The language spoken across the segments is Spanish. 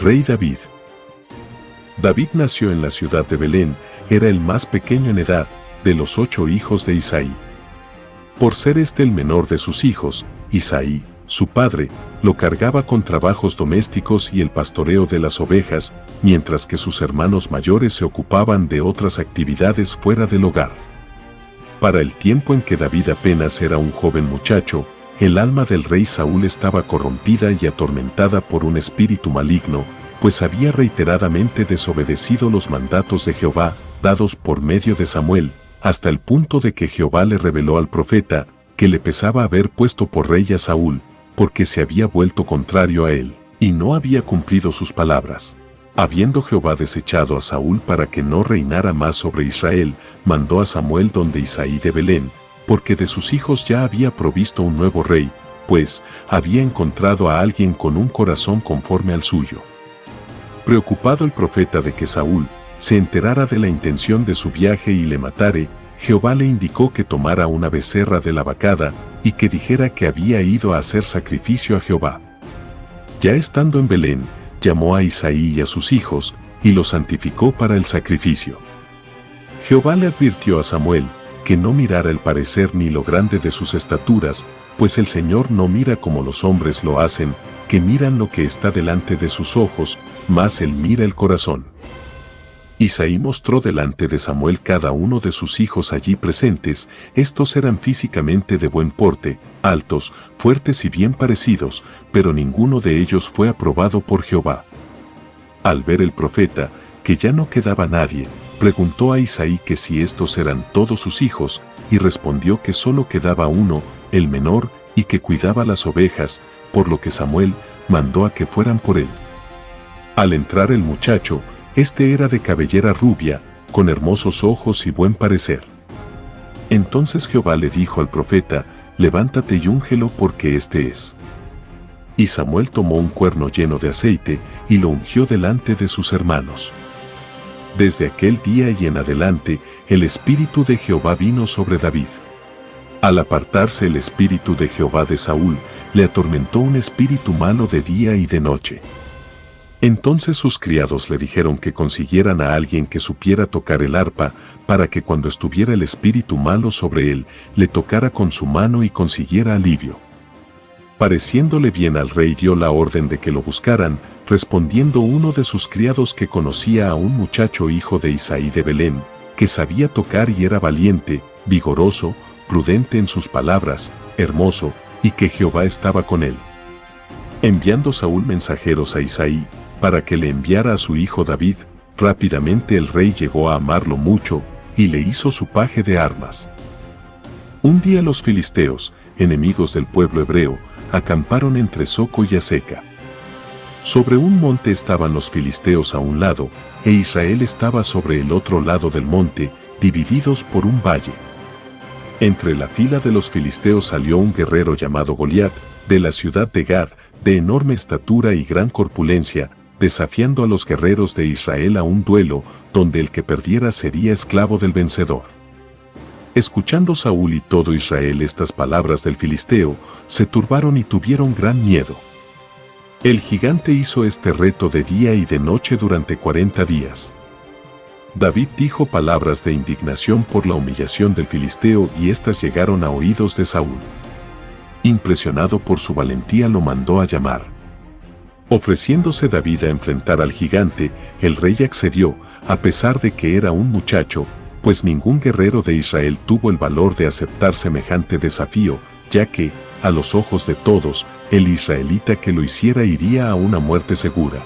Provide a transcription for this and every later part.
Rey David. David nació en la ciudad de Belén, era el más pequeño en edad, de los 8 hijos de Isaí. Por ser este el menor de sus hijos, Isaí, su padre, lo cargaba con trabajos domésticos y el pastoreo de las ovejas, mientras que sus hermanos mayores se ocupaban de otras actividades fuera del hogar. Para el tiempo en que David apenas era un joven muchacho, el alma del rey Saúl estaba corrompida y atormentada por un espíritu maligno, pues había reiteradamente desobedecido los mandatos de Jehová, dados por medio de Samuel, hasta el punto de que Jehová le reveló al profeta, que le pesaba haber puesto por rey a Saúl, porque se había vuelto contrario a él, y no había cumplido sus palabras. Habiendo Jehová desechado a Saúl para que no reinara más sobre Israel, mandó a Samuel donde Isaí de Belén, porque de sus hijos ya había provisto un nuevo rey, pues había encontrado a alguien con un corazón conforme al suyo. Preocupado el profeta de que Saúl se enterara de la intención de su viaje y le matare, Jehová le indicó que tomara una becerra de la vacada y que dijera que había ido a hacer sacrificio a Jehová. Ya estando en Belén, llamó a Isaí y a sus hijos y los santificó para el sacrificio. Jehová le advirtió a Samuel que no mirara el parecer ni lo grande de sus estaturas, pues el Señor no mira como los hombres lo hacen, que miran lo que está delante de sus ojos, mas Él mira el corazón. Isaí mostró delante de Samuel cada uno de sus hijos allí presentes, estos eran físicamente de buen porte, altos, fuertes y bien parecidos, pero ninguno de ellos fue aprobado por Jehová. Al ver el profeta, que ya no quedaba nadie, preguntó a Isaí que si estos eran todos sus hijos, y respondió que solo quedaba uno, el menor, y que cuidaba las ovejas, por lo que Samuel mandó a que fueran por él. Al entrar el muchacho, este era de cabellera rubia, con hermosos ojos y buen parecer. Entonces Jehová le dijo al profeta, levántate y úngelo porque este es. Y Samuel tomó un cuerno lleno de aceite, y lo ungió delante de sus hermanos. Desde aquel día y en adelante, el espíritu de Jehová vino sobre David. Al apartarse el espíritu de Jehová de Saúl, le atormentó un espíritu malo de día y de noche. Entonces sus criados le dijeron que consiguieran a alguien que supiera tocar el arpa, para que cuando estuviera el espíritu malo sobre él, le tocara con su mano y consiguiera alivio. Pareciéndole bien al rey dio la orden de que lo buscaran, respondiendo uno de sus criados que conocía a un muchacho hijo de Isaí de Belén, que sabía tocar y era valiente, vigoroso, prudente en sus palabras, hermoso, y que Jehová estaba con él. Enviando Saúl mensajeros a Isaí, para que le enviara a su hijo David, rápidamente el rey llegó a amarlo mucho, y le hizo su paje de armas. Un día los filisteos, enemigos del pueblo hebreo, acamparon entre Soco y Azeca. Sobre un monte estaban los filisteos a un lado, e Israel estaba sobre el otro lado del monte, divididos por un valle. Entre la fila de los filisteos salió un guerrero llamado Goliat, de la ciudad de Gad, de enorme estatura y gran corpulencia, desafiando a los guerreros de Israel a un duelo, donde el que perdiera sería esclavo del vencedor. Escuchando Saúl y todo Israel estas palabras del filisteo, se turbaron y tuvieron gran miedo. El gigante hizo este reto de día y de noche durante 40 días. David dijo palabras de indignación por la humillación del filisteo y éstas llegaron a oídos de Saúl. Impresionado por su valentía lo mandó a llamar. Ofreciéndose David a enfrentar al gigante, el rey accedió, a pesar de que era un muchacho, pues ningún guerrero de Israel tuvo el valor de aceptar semejante desafío, ya que, a los ojos de todos, el israelita que lo hiciera iría a una muerte segura.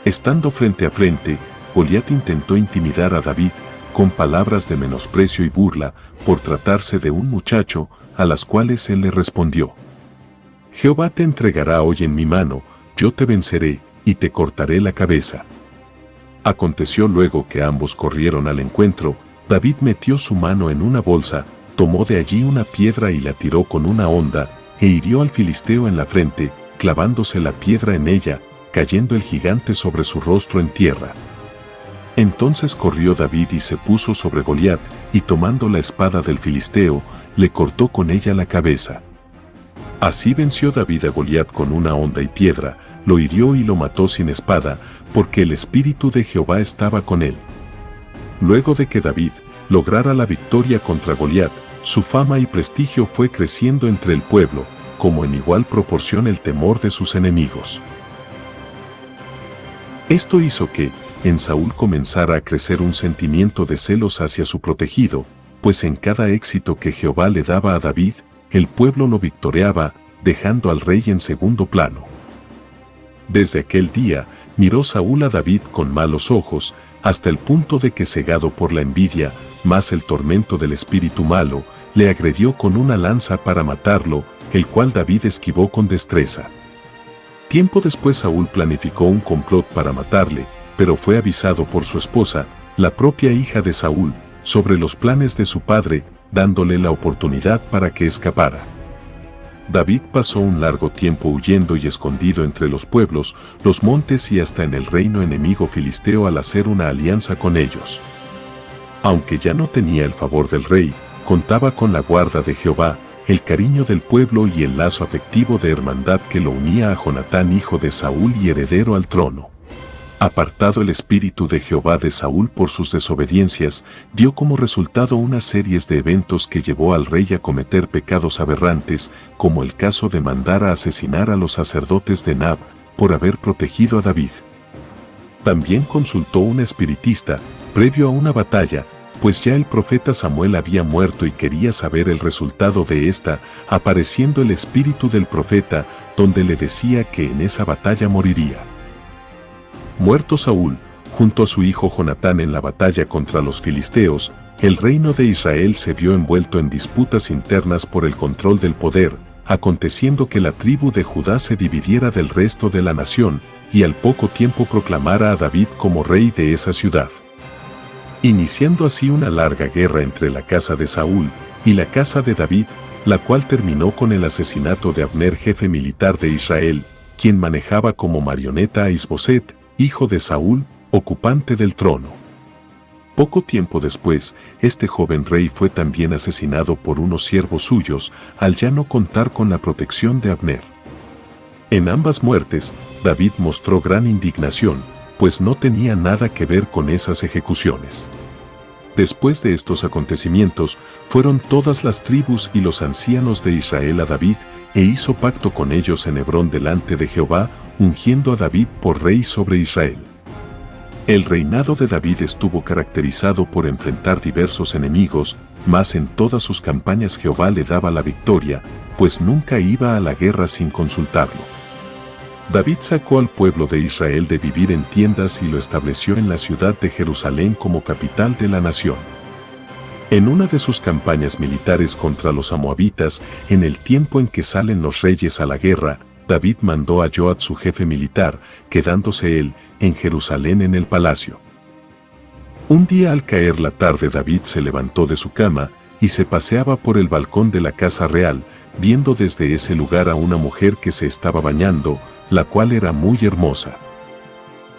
Estando frente a frente, Goliat intentó intimidar a David, con palabras de menosprecio y burla, por tratarse de un muchacho, a las cuales él le respondió: Jehová te entregará hoy en mi mano, yo te venceré, y te cortaré la cabeza. Aconteció luego que ambos corrieron al encuentro, David metió su mano en una bolsa, tomó de allí una piedra y la tiró con una honda, e hirió al filisteo en la frente, clavándose la piedra en ella, cayendo el gigante sobre su rostro en tierra. Entonces corrió David y se puso sobre Goliat, y tomando la espada del filisteo, le cortó con ella la cabeza. Así venció David a Goliat con una honda y piedra, lo hirió y lo mató sin espada, porque el Espíritu de Jehová estaba con él. Luego de que David lograra la victoria contra Goliat, su fama y prestigio fue creciendo entre el pueblo, como en igual proporción el temor de sus enemigos. Esto hizo que, en Saúl comenzara a crecer un sentimiento de celos hacia su protegido, pues en cada éxito que Jehová le daba a David, el pueblo lo victoriaba, dejando al rey en segundo plano. Desde aquel día, miró Saúl a David con malos ojos, hasta el punto de que, cegado por la envidia, más el tormento del espíritu malo, le agredió con una lanza para matarlo, el cual David esquivó con destreza. Tiempo después Saúl planificó un complot para matarle, pero fue avisado por su esposa, la propia hija de Saúl, sobre los planes de su padre, dándole la oportunidad para que escapara. David pasó un largo tiempo huyendo y escondido entre los pueblos, los montes y hasta en el reino enemigo filisteo al hacer una alianza con ellos. Aunque ya no tenía el favor del rey, contaba con la guarda de Jehová, el cariño del pueblo y el lazo afectivo de hermandad que lo unía a Jonatán, hijo de Saúl y heredero al trono. Apartado el espíritu de Jehová de Saúl por sus desobediencias, dio como resultado una serie de eventos que llevó al rey a cometer pecados aberrantes, como el caso de mandar a asesinar a los sacerdotes de Nab, por haber protegido a David. También consultó un espiritista, previo a una batalla, pues ya el profeta Samuel había muerto y quería saber el resultado de esta, apareciendo el espíritu del profeta, donde le decía que en esa batalla moriría. Muerto Saúl, junto a su hijo Jonatán en la batalla contra los filisteos, el reino de Israel se vio envuelto en disputas internas por el control del poder, aconteciendo que la tribu de Judá se dividiera del resto de la nación, y al poco tiempo proclamara a David como rey de esa ciudad. Iniciando así una larga guerra entre la casa de Saúl y la casa de David, la cual terminó con el asesinato de Abner, jefe militar de Israel, quien manejaba como marioneta a Isboset, hijo de Saúl, ocupante del trono. Poco tiempo después, este joven rey fue también asesinado por unos siervos suyos, al ya no contar con la protección de Abner. En ambas muertes, David mostró gran indignación, pues no tenía nada que ver con esas ejecuciones. Después de estos acontecimientos, fueron todas las tribus y los ancianos de Israel a David, e hizo pacto con ellos en Hebrón delante de Jehová, ungiendo a David por rey sobre Israel. El reinado de David estuvo caracterizado por enfrentar diversos enemigos, mas en todas sus campañas Jehová le daba la victoria, pues nunca iba a la guerra sin consultarlo. David sacó al pueblo de Israel de vivir en tiendas y lo estableció en la ciudad de Jerusalén como capital de la nación. En una de sus campañas militares contra los amoabitas, en el tiempo en que salen los reyes a la guerra, David mandó a Joab su jefe militar, quedándose él en Jerusalén en el palacio. Un día al caer la tarde David se levantó de su cama y se paseaba por el balcón de la casa real, viendo desde ese lugar a una mujer que se estaba bañando, la cual era muy hermosa.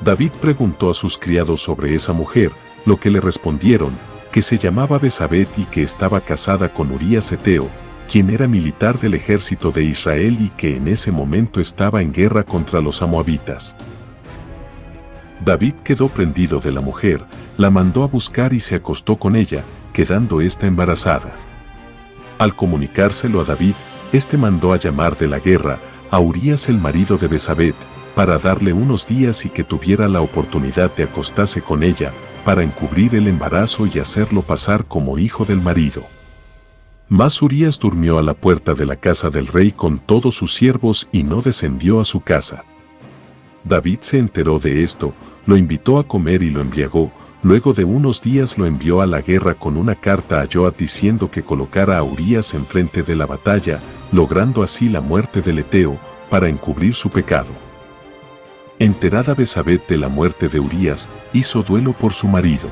David preguntó a sus criados sobre esa mujer, lo que le respondieron, que se llamaba Besabet y que estaba casada con Urías Heteo, quien era militar del ejército de Israel y que en ese momento estaba en guerra contra los amoabitas. David quedó prendido de la mujer, la mandó a buscar y se acostó con ella, quedando ésta embarazada. Al comunicárselo a David, éste mandó a llamar de la guerra a Urías, el marido de Besabet, para darle unos días y que tuviera la oportunidad de acostarse con ella, para encubrir el embarazo y hacerlo pasar como hijo del marido. Mas Urías durmió a la puerta de la casa del rey con todos sus siervos y no descendió a su casa. David se enteró de esto, lo invitó a comer y lo embriagó, luego de unos días lo envió a la guerra con una carta a Joab diciendo que colocara a Urías enfrente de la batalla, logrando así la muerte del Heteo, para encubrir su pecado. Enterada Besabet de la muerte de Urías, hizo duelo por su marido.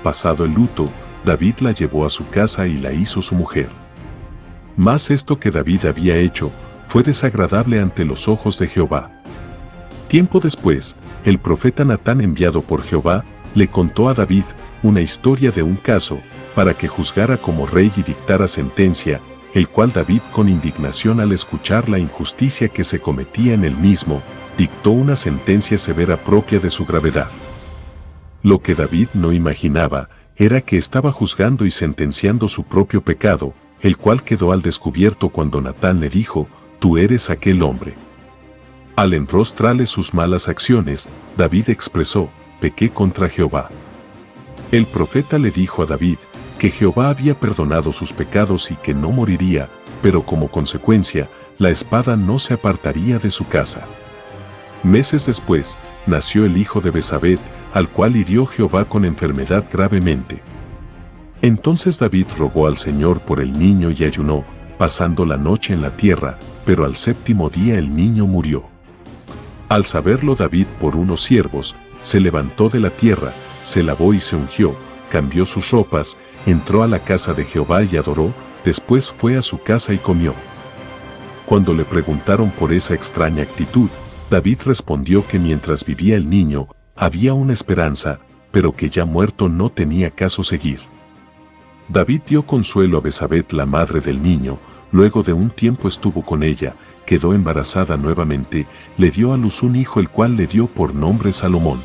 Pasado el luto, David la llevó a su casa y la hizo su mujer. Mas esto que David había hecho, fue desagradable ante los ojos de Jehová. Tiempo después, el profeta Natán, enviado por Jehová, le contó a David una historia de un caso, para que juzgara como rey y dictara sentencia, el cual David, con indignación al escuchar la injusticia que se cometía en él mismo, dictó una sentencia severa propia de su gravedad. Lo que David no imaginaba era que estaba juzgando y sentenciando su propio pecado, el cual quedó al descubierto cuando Natán le dijo: «Tú eres aquel hombre». Al enrostrarle sus malas acciones, David expresó: «Pequé contra Jehová». El profeta le dijo a David que Jehová había perdonado sus pecados y que no moriría, pero como consecuencia, la espada no se apartaría de su casa. Meses después, nació el hijo de Besabet, al cual hirió Jehová con enfermedad gravemente. Entonces David rogó al Señor por el niño y ayunó, pasando la noche en la tierra, pero al séptimo día el niño murió. Al saberlo David por unos siervos, se levantó de la tierra, se lavó y se ungió, cambió sus ropas, entró a la casa de Jehová y adoró, después fue a su casa y comió. Cuando le preguntaron por esa extraña actitud, David respondió que mientras vivía el niño, había una esperanza, pero que ya muerto no tenía caso seguir. David dio consuelo a Besabet, la madre del niño, luego de un tiempo estuvo con ella, quedó embarazada nuevamente, le dio a luz un hijo el cual le dio por nombre Salomón.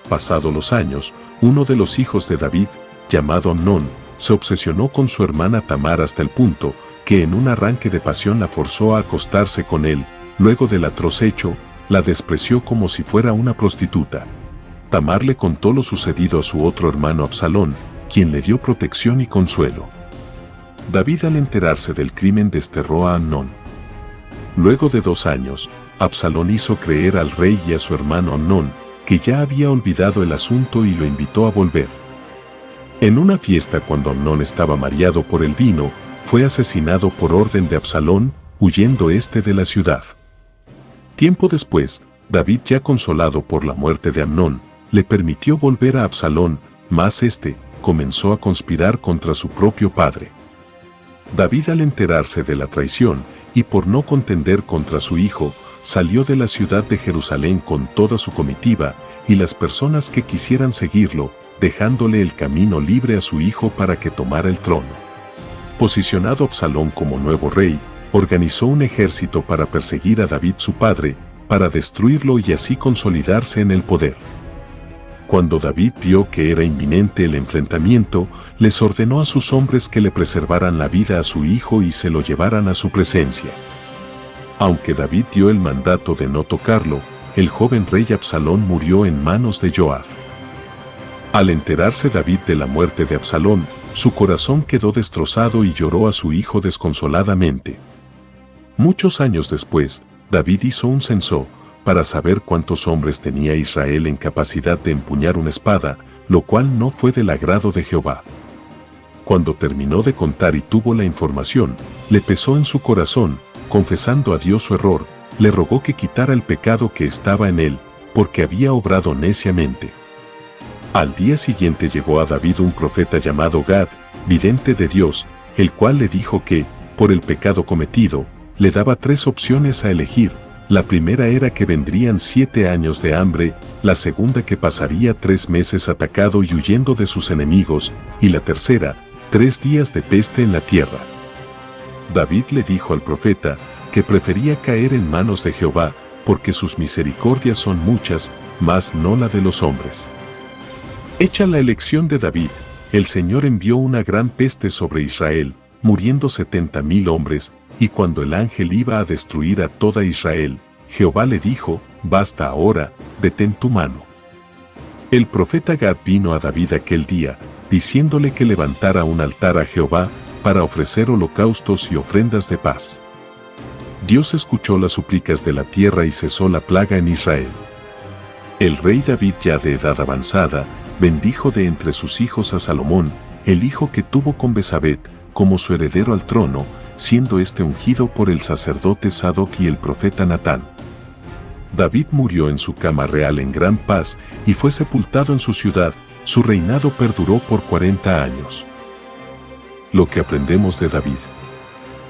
Pasados los años, uno de los hijos de David, llamado Amnón, se obsesionó con su hermana Tamar hasta el punto que en un arranque de pasión la forzó a acostarse con él. Luego del atroz hecho, la despreció como si fuera una prostituta. Tamar le contó lo sucedido a su otro hermano Absalón, quien le dio protección y consuelo. David, al enterarse del crimen, desterró a Amnón. Luego de 2 años, Absalón hizo creer al rey y a su hermano Amnón que ya había olvidado el asunto y lo invitó a volver. En una fiesta, cuando Amnón estaba mareado por el vino, fue asesinado por orden de Absalón, huyendo de la ciudad. Tiempo después, David, ya consolado por la muerte de Amnón, le permitió volver a Absalón, mas comenzó a conspirar contra su propio padre. David, al enterarse de la traición, y por no contender contra su hijo, salió de la ciudad de Jerusalén con toda su comitiva, y las personas que quisieran seguirlo, dejándole el camino libre a su hijo para que tomara el trono. Posicionado Absalón como nuevo rey, organizó un ejército para perseguir a David su padre, para destruirlo y así consolidarse en el poder. Cuando David vio que era inminente el enfrentamiento, les ordenó a sus hombres que le preservaran la vida a su hijo y se lo llevaran a su presencia. Aunque David dio el mandato de no tocarlo, el joven rey Absalón murió en manos de Joab. Al enterarse David de la muerte de Absalón, su corazón quedó destrozado y lloró a su hijo desconsoladamente. Muchos años después, David hizo un censo para saber cuántos hombres tenía Israel en capacidad de empuñar una espada, lo cual no fue del agrado de Jehová. Cuando terminó de contar y tuvo la información, le pesó en su corazón, confesando a Dios su error, le rogó que quitara el pecado que estaba en él, porque había obrado neciamente. Al día siguiente llegó a David un profeta llamado Gad, vidente de Dios, el cual le dijo que, por el pecado cometido, le daba 3 opciones a elegir. La primera era que vendrían 7 años de hambre, la segunda que pasaría 3 meses atacado y huyendo de sus enemigos, y la tercera, 3 días de peste en la tierra. David le dijo al profeta que prefería caer en manos de Jehová, porque sus misericordias son muchas, mas no la de los hombres. Hecha la elección de David, el Señor envió una gran peste sobre Israel, muriendo 70,000 hombres, y cuando el ángel iba a destruir a toda Israel, Jehová le dijo: «Basta ahora, detén tu mano». El profeta Gad vino a David aquel día, diciéndole que levantara un altar a Jehová, para ofrecer holocaustos y ofrendas de paz. Dios escuchó las súplicas de la tierra y cesó la plaga en Israel. El rey David, ya de edad avanzada, bendijo de entre sus hijos a Salomón, el hijo que tuvo con Besabet, como su heredero al trono, siendo ungido por el sacerdote Sadoc y el profeta Natán. David murió en su cama real en gran paz y fue sepultado en su ciudad. Su reinado perduró por 40 años. Lo que aprendemos de David.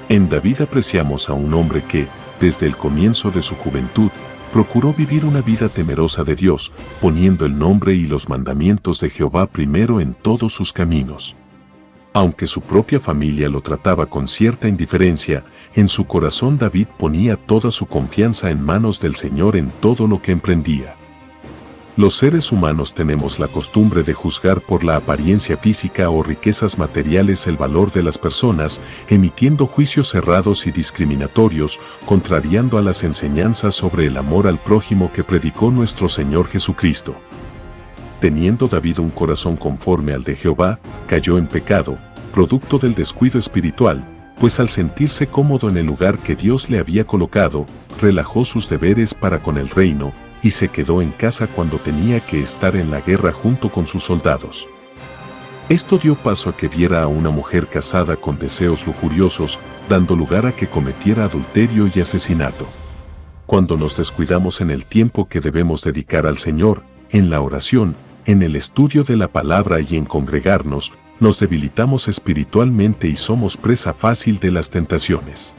En David apreciamos a un hombre que, desde el comienzo de su juventud, procuró vivir una vida temerosa de Dios, poniendo el nombre y los mandamientos de Jehová primero en todos sus caminos. Aunque su propia familia lo trataba con cierta indiferencia, en su corazón David ponía toda su confianza en manos del Señor en todo lo que emprendía. Los seres humanos tenemos la costumbre de juzgar por la apariencia física o riquezas materiales el valor de las personas, emitiendo juicios cerrados y discriminatorios, contrariando a las enseñanzas sobre el amor al prójimo que predicó nuestro Señor Jesucristo. Teniendo David un corazón conforme al de Jehová, cayó en pecado, producto del descuido espiritual, pues al sentirse cómodo en el lugar que Dios le había colocado, relajó sus deberes para con el reino, y se quedó en casa cuando tenía que estar en la guerra junto con sus soldados. Esto dio paso a que viera a una mujer casada con deseos lujuriosos, dando lugar a que cometiera adulterio y asesinato. Cuando nos descuidamos en el tiempo que debemos dedicar al Señor, en la oración, en el estudio de la palabra y en congregarnos, nos debilitamos espiritualmente y somos presa fácil de las tentaciones.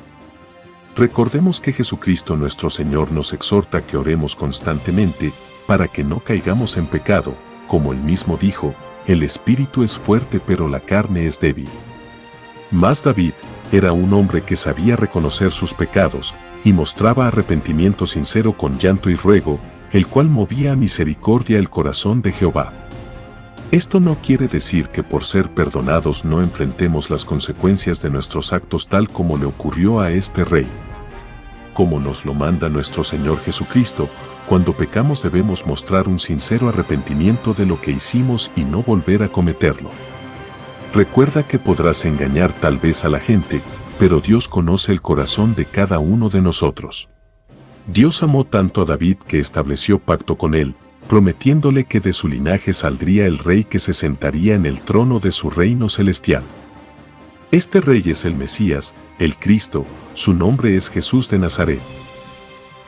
Recordemos que Jesucristo nuestro Señor nos exhorta que oremos constantemente para que no caigamos en pecado, como Él mismo dijo, el espíritu es fuerte pero la carne es débil. Mas David era un hombre que sabía reconocer sus pecados y mostraba arrepentimiento sincero con llanto y ruego, el cual movía a misericordia el corazón de Jehová. Esto no quiere decir que por ser perdonados no enfrentemos las consecuencias de nuestros actos tal como le ocurrió a este rey. Como nos lo manda nuestro Señor Jesucristo, cuando pecamos debemos mostrar un sincero arrepentimiento de lo que hicimos y no volver a cometerlo. Recuerda que podrás engañar tal vez a la gente, pero Dios conoce el corazón de cada uno de nosotros. Dios amó tanto a David que estableció pacto con él, prometiéndole que de su linaje saldría el rey que se sentaría en el trono de su reino celestial. Este rey es el Mesías, el Cristo, su nombre es Jesús de Nazaret.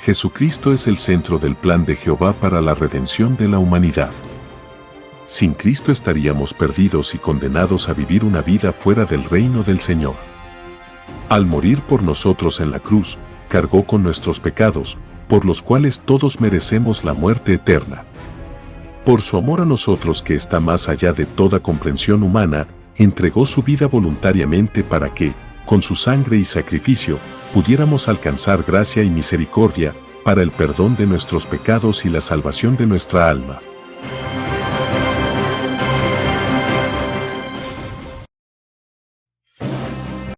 Jesucristo es el centro del plan de Jehová para la redención de la humanidad. Sin Cristo estaríamos perdidos y condenados a vivir una vida fuera del reino del Señor. Al morir por nosotros en la cruz, cargó con nuestros pecados, por los cuales todos merecemos la muerte eterna. Por su amor a nosotros que está más allá de toda comprensión humana, entregó su vida voluntariamente para que, con su sangre y sacrificio, pudiéramos alcanzar gracia y misericordia, para el perdón de nuestros pecados y la salvación de nuestra alma.